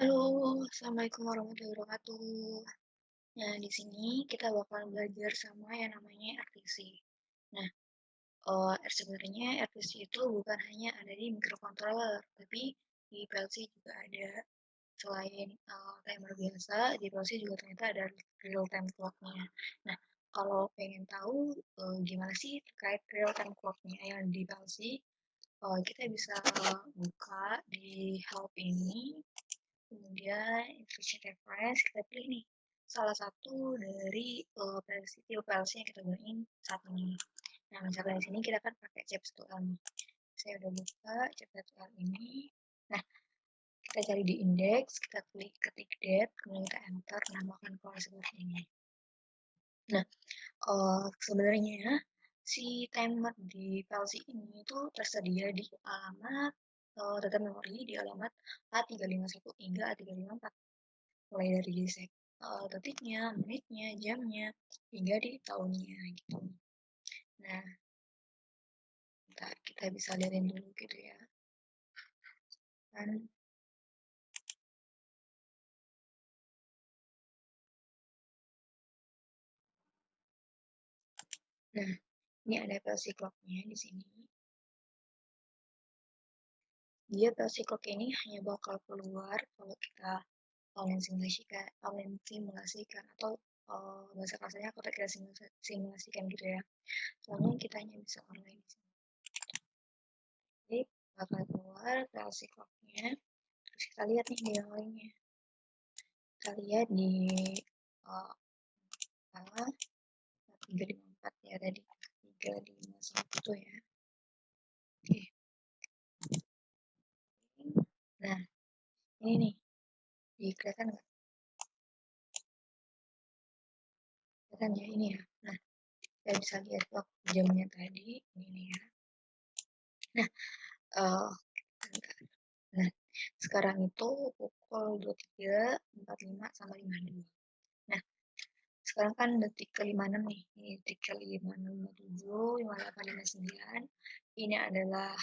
Halo, assalamualaikum warahmatullahi wabarakatuh. Nah, di sini kita bakal belajar sama yang namanya RTC. Nah, sebenarnya RTC itu bukan hanya ada di microcontroller, tapi di PLC juga ada. Selain timer biasa, di PLC juga ternyata ada real time clock-nya. Nah, kalau pengen tahu gimana sih terkait real time clock-nya yang di PLC, kita bisa buka di help ini. Kemudian instruction reference kita pilih nih salah satu dari PLC yang kita gunain saat ini. Nah, misalkan di sini kita kan pakai chip 1L nih. Saya udah buka chip 1L ini. Nah, kita cari di index, kita klik ketik date, kemudian kita enter, namakan keluar seperti ini. Nah, sebenarnya si timer di PLC ini itu tersedia di alamat data memori di alamat A351 hingga A354. Mulai dari detiknya, menitnya, jamnya, hingga di tahunnya gitu. Nah, bentar, kita bisa lihatin dulu gitu ya. Kan, nah, ini ada PLC clock-nya di sini. Dia PLC clock ini hanya bakal keluar kalau kita online simulasikan atau bahasa kasarnya kalau kita simulasikan gitu ya. Soalnya kita hanya bisa online di sini. Jadi bakal keluar PLC clock-nya. Terus kita lihat nih di yang lainnya. Kita lihat di uh, 354 ya tadi 351 ya. Oke. Nah, ini nih. Kelihatan nggak? Kelihatan ya ini ya. Nah, kita bisa lihat waktu jamnya tadi. Ini nih ya. Nah, uh, nah sekarang itu pukul 23.45 sama 52. Nah, sekarang kan detik ke-56 nih. Ini detik ke-56, 57, 58, 59. Ini adalah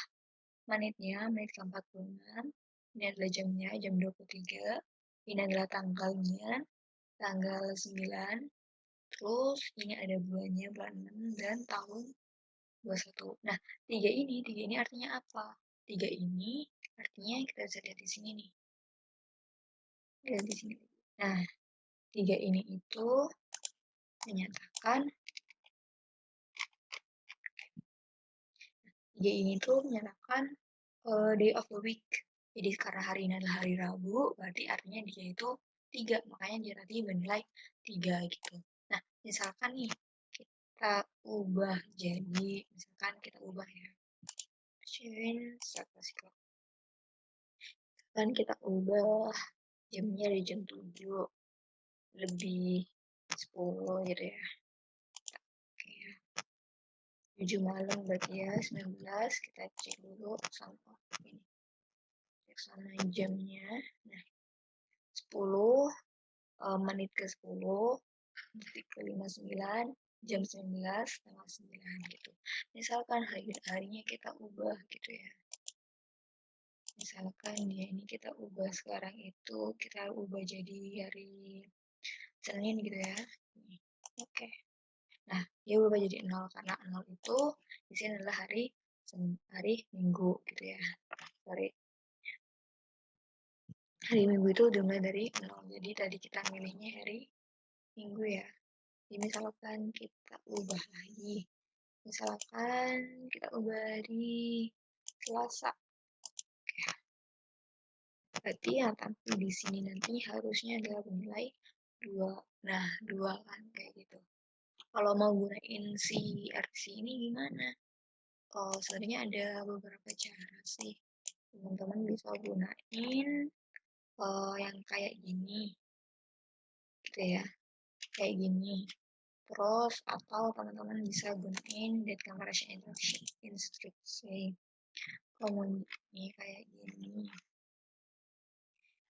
menitnya, menit ke-46. Ini adalah jamnya, jam 23. Ini adalah tanggalnya, tanggal 9. Terus ini ada bulannya, bulan 6, dan tahun 21. Nah, tiga ini artinya apa? Tiga ini artinya kita bisa lihat di sini nih. Lihat di sini. Nah, tiga ini itu menyatakan day of the week. Jadi karena hari ini adalah hari Rabu, berarti artinya dia itu 3, makanya dia tadi bernilai 3 gitu. Nah, misalkan nih kita ubah jadi, misalkan kita ubah ya, change kan kita ubah jamnya dari jam 7 lebih 10 gitu ya. Oke, 7 malam berarti ya 19, kita cek dulu sama ini. Cek sama jamnya. Nah, 10 menit ke 10, detik ke 59, jam 19, tanggal 9 gitu. Misalkan harinya kita ubah gitu ya. Misalkan dia ini kita ubah sekarang itu, kita ubah jadi hari Senin gitu ya. Oke. Nah, dia berubah jadi 0 karena 0 itu di sini adalah hari Minggu gitu ya. Sorry. Hari Minggu itu dimulai dari 0. Jadi tadi kita milihnya hari Minggu ya. Jadi misalkan kita ubah lagi. Misalkan kita ubah di Selasa. Berarti yang tampil di sini nanti harusnya adalah bernilai 2. Nah, 2 kan kayak gitu. Kalau mau gunain si RC ini gimana? Sebenarnya ada beberapa cara sih. Teman-teman bisa gunain yang kayak gini. Gitu ya. Kayak gini. Terus atau teman-teman bisa gunain date comparison instruction. Kalau ini kayak gini.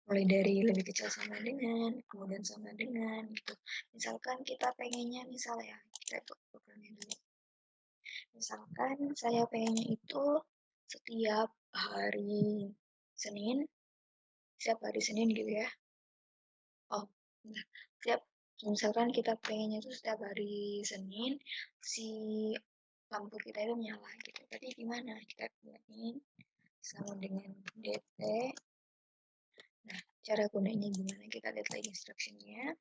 Mulai dari lebih kecil sama dengan, kemudian sama dengan gitu. Misalkan kita pengennya misalnya, kita programnya dulu. Misalkan saya pengennya itu setiap hari Senin setiap hari Senin gitu ya. Oh, nah, setiap misalkan kita pengennya tuh setiap hari Senin si lampu kita itu nyala gitu. Tapi gimana? Kita gunain sama dengan DT. Nah, cara gunanya gimana? Kita lihat lagi instructionnya.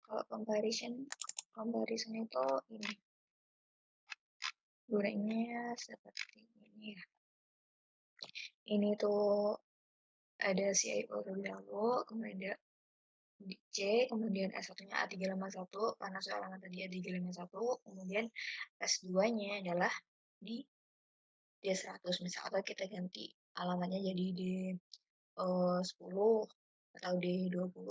Kalau comparison itu ini gunanya seperti ini ya. Ini tuh ada CIO terlebih dahulu, kemudian ada C, kemudian S1-nya A351 karena soal alamat tadi A351, kemudian S2-nya adalah di D100 misal, atau kita ganti alamatnya jadi D10 atau D20,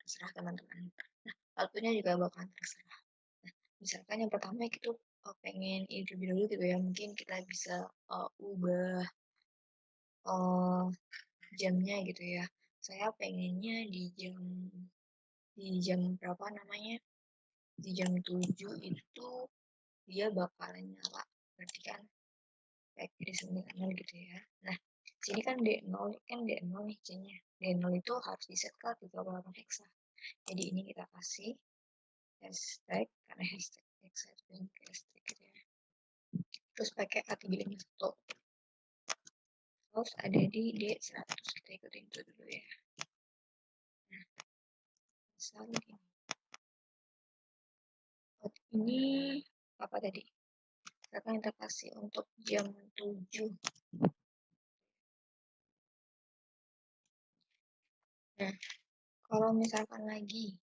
terserah teman-teman. Nah, outputnya juga bakalan terserah. Nah, misalkan yang pertama itu pengen ini terlebih dahulu gitu ya, mungkin kita bisa ubah jamnya gitu ya. Saya pengennya di jam berapa namanya? Di jam 7 itu dia bakalan nyala. Berarti kan kayak di 9 gitu ya. Nah, sini kan D0 kan D0 nih C-nya. D0 itu harus diset ke 38 hexa. Jadi ini kita kasih hashtag karena hashtag hexa itu yang hashtag gitu ya. Terus pakai A351. Terus ada di D100, kita ikutin itu dulu ya. Nah, misalnya ini apa tadi? Misalkan kita kasih untuk jam 7. Nah, kalau misalkan lagi,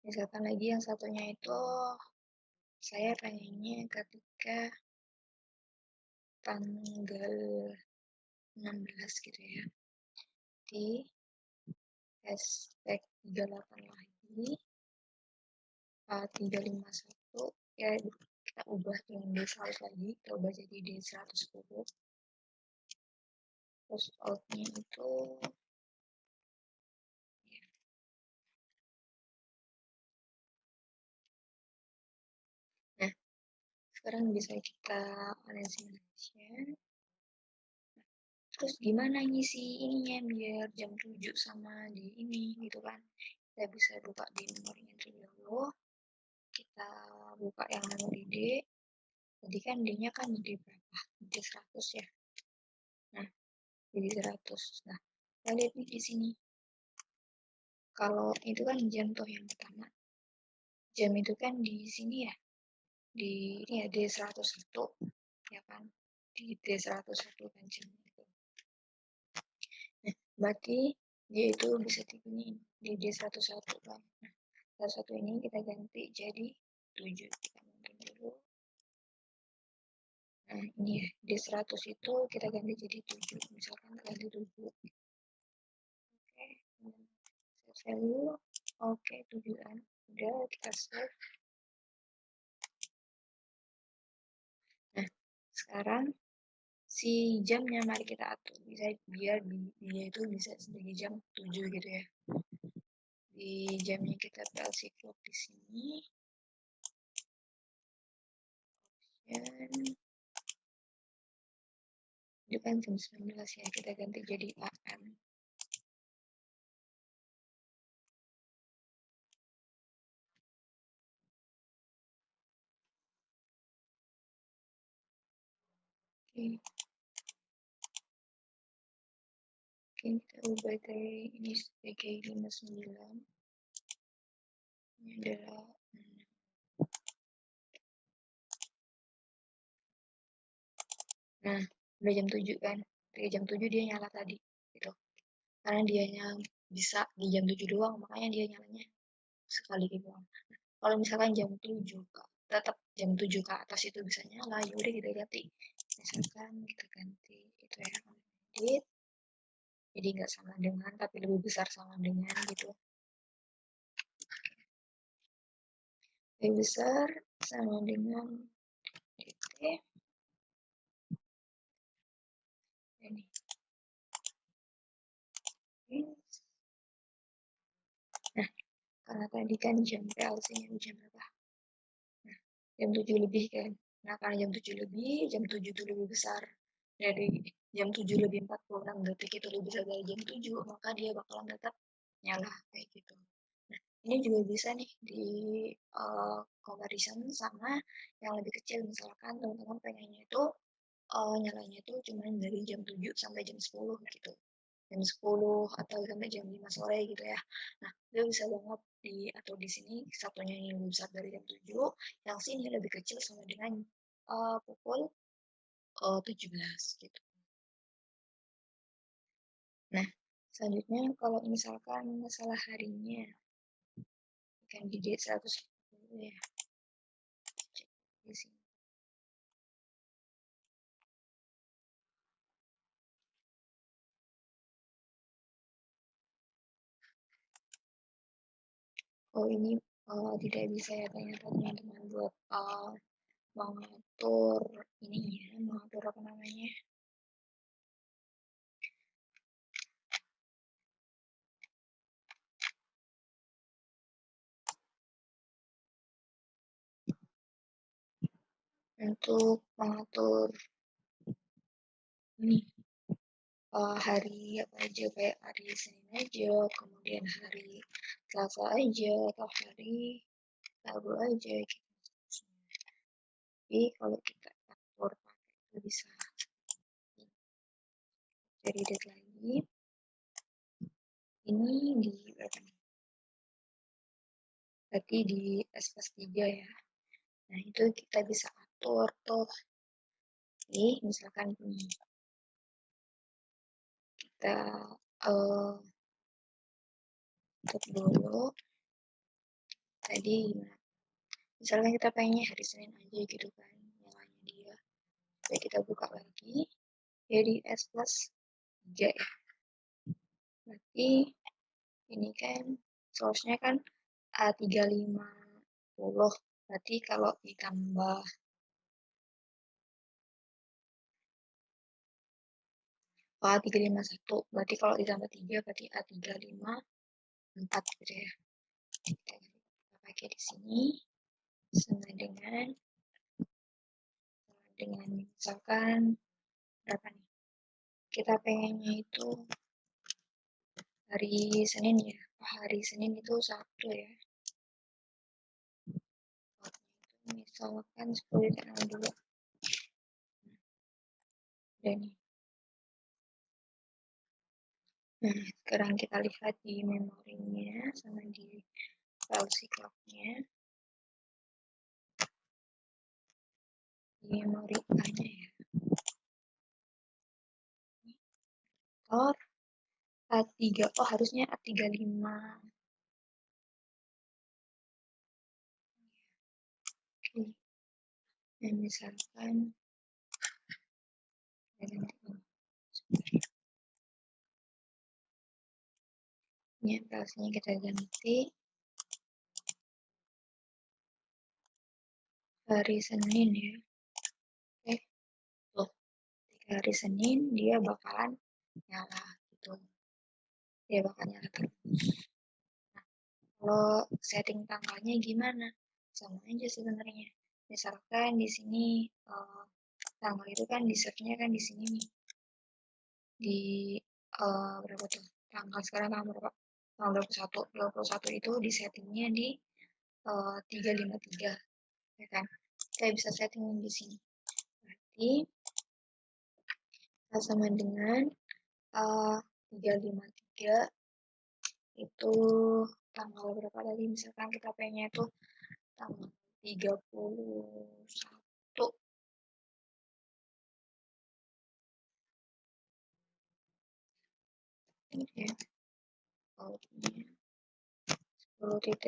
yang satunya itu saya pengennya ketika tanggal 16 gitu ya. Di hashtag 38 lagi, 351 ya kita ubah yang D100 lagi, kita ubah jadi D110. Terus outnya itu ya. Nah, sekarang bisa kita simulation. Terus gimana ngisi ininya biar jam 7 sama di ini gitu kan. Kita bisa buka di memorinya terlebih dahulu. Kita buka yang memori D. Tadi kan D-nya kan D berapa? D 100 ya. Nah, jadi 100. Nah, kita lihat nih di sini. Kalau itu kan jam tuh yang pertama. Jam itu kan di sini ya. Di ini ya D101 ya kan. Di D101 kan jam itu. Nah, berarti dia itu bisa diginiin di D101 kan. Nah, satu ini kita ganti jadi 7. Kita mungkin dulu. Nah, ini ya, D100 itu kita ganti jadi 7. Misalkan ganti 7. Oke, set value. Oke, 7 kan. Udah, kita save. Nah, sekarang si jamnya mari kita atur. Bisa biar dia itu bisa sebagai jam 7 gitu ya. Di jamnya kita PLC clock di sini. Dan itu kan jam 19 ya, kita ganti jadi AM. Oke, kita ubah dari ini sebagai 59. Ini adalah nah, udah jam 7 kan. Dari jam 7 dia nyala tadi gitu. Karena dianya bisa di jam 7 doang, makanya dia nyalanya sekali gitu. Kalau misalkan jam 7 tetap jam 7 ke atas itu bisa nyala, ya udah kita ganti. Misalkan kita ganti itu ya, edit. Jadi nggak sama dengan, tapi lebih besar sama dengan gitu. Lebih besar sama dengan dt. Ini. Nah, karena tadi kan jam PLC-nya jam berapa? Nah, jam 7 lebih kan. Nah, karena jam 7 lebih, jam 7 itu lebih besar dari jam 7:46 itu lebih bisa dari jam 7, maka dia bakalan tetap nyala kayak gitu. Nah, ini juga bisa nih di comparison sama yang lebih kecil. Misalkan teman-teman pengennya itu nyalanya itu cuma dari jam 7 sampai jam 10 gitu. Jam 10 atau sampai jam 5 sore gitu ya. Nah, itu bisa banget diatur di sini, satunya ini lebih besar dari jam 7, yang sini lebih kecil sama dengan pukul 17 gitu. Nah, selanjutnya kalau misalkan masalah harinya, kan di D150 ya, cek di sini. Oh ini tidak bisa ya ternyata teman-teman buat mengatur ini ya, mengatur apa namanya, untuk mengatur ini hari apa aja, kayak hari Senin aja, kemudian hari Selasa aja, atau hari Rabu aja gitu. Tapi kalau kita atur pakai itu bisa jadi deadline ini di berapa nih? Berarti di S+3 ya. Nah, itu kita bisa atur tuh. Nih, misalkan ini kita tutup dulu. Tadi gimana? Misalkan kita pengennya hari Senin aja gitu kan, nyalanya dia. Jadi kita buka lagi, jadi S plus 3 ya. Berarti ini kan source-nya kan A350. Berarti kalau ditambah A351, berarti kalau ditambah 3 berarti A354 gitu ya. Kita pakai di sini sama dengan misalkan berapa nih? Kita pengennya itu hari Senin ya. Hari Senin itu Sabtu ya. Misalkan 10.02. Dan nah, sekarang kita lihat di memorinya sama di file clock-nya. Di memori A-nya ya. Or A3, oh harusnya A35. Oke. Dan misalkan ini tasnya kita ganti hari Senin ya. Oke, tuh hari Senin dia bakalan nyala gitu. Dia bakal nyala terus. Nah, kalau setting tanggalnya gimana? Sama aja sebenarnya. Misalkan di sini tanggal itu kan di save-nya kan di sini nih. Di berapa tuh? Tanggal sekarang tanggal berapa? Tanggal 21. 21 itu di settingnya di 353 ya kan? Saya bisa setting di sini. Berarti sama dengan 353 itu tanggal berapa tadi? Misalkan kita pengennya itu tanggal 31. Ini ya, outnya 10.04.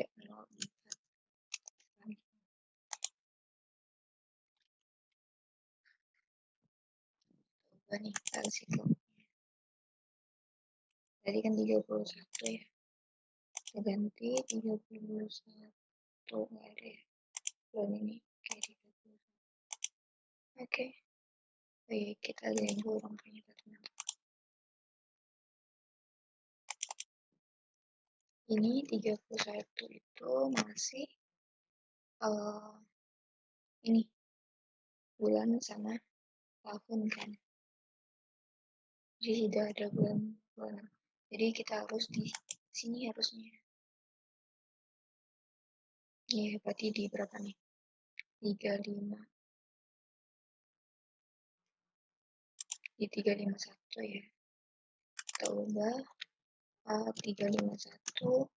Coba nih, kita kasih tadi kan 31 ya. Kita ganti 31. Nggak ada ya. Dan ini kayak 30. Oke. Baik, kita lihat dulu rangkanya teman-teman. Ini 31 itu masih ini bulan sama tahun kan. Jadi tidak ada bulan. Jadi kita harus di sini harusnya. Iya, berarti di berapa nih? 35. Di 351 ya. Kita ubah 351.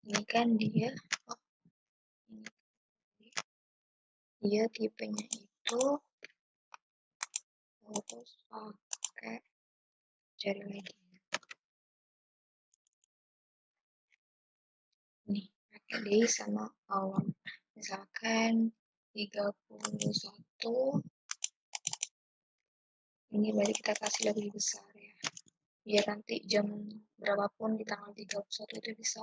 Ini kan dia, oh ini dia tipenya itu harus pakai, cari lagi. Nih, pakai day sama awal. Misalkan 31, ini berarti kita kasih lebih besar ya. Biar nanti jam berapapun di tanggal 31 itu bisa.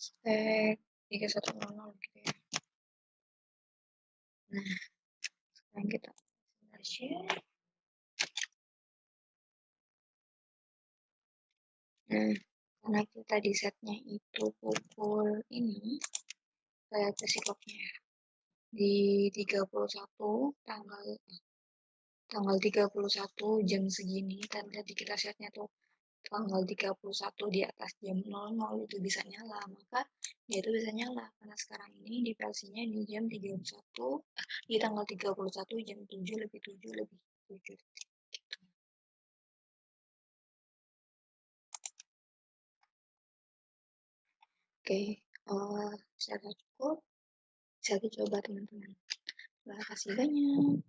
Spek 3100 gitu ya. Nah, sekarang kita share. Nah, karena kita di setnya itu pukul ini, kayak kasih clocknya ya. Di 31 tanggal tanggal 31 jam segini, dan tadi kita setnya tuh tanggal 31 di atas jam 00 itu bisa nyala, maka dia itu bisa nyala karena sekarang ini di versinya di jam 31, di tanggal 31 jam 7 lebih 7 lebih 7 gitu. Oke, saya cukup, saya coba teman-teman. Terima kasih banyak.